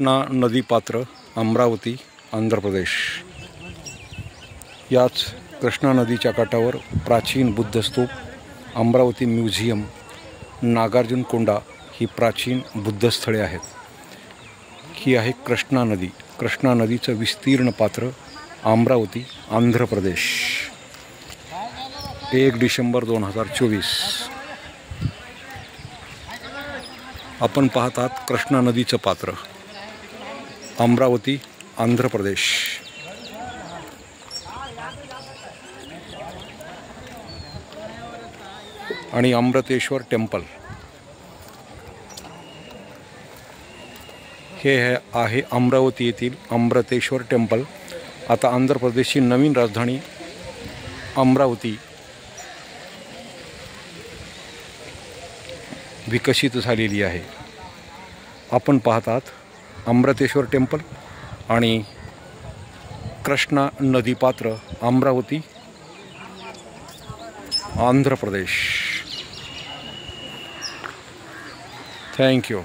कृष्णा नदीपात्र अमरावती आंध्र प्रदेश। याच कृष्णा नदीच्या काठावर प्राचीन बुद्ध स्तूप, अमरावती म्युझियम, नागार्जुनकोंडा ही प्राचीन बुद्धस्थळे आहेत। ही आहे कृष्णा नदी। कृष्णा नदीचं विस्तीर्ण पात्र अमरावती आंध्र प्रदेश। 1 डिसेंबर 2024 आपण पाहत आहात कृष्णा नदीचं पात्र अमरावती आंध्र प्रदेश। आणि अमृतेश्वर टेम्पल हे आहे अमरावती येथील अमृतेश्वर टेम्पल। आता आंध्र प्रदेशची नवीन राजधानी अमरावती विकसित झालेली आहे। आपण पाहत आहात अमृतेश्वर टेम्पल आणि कृष्णा नदीपात्र अमरावती आंध्र प्रदेश। Thank you.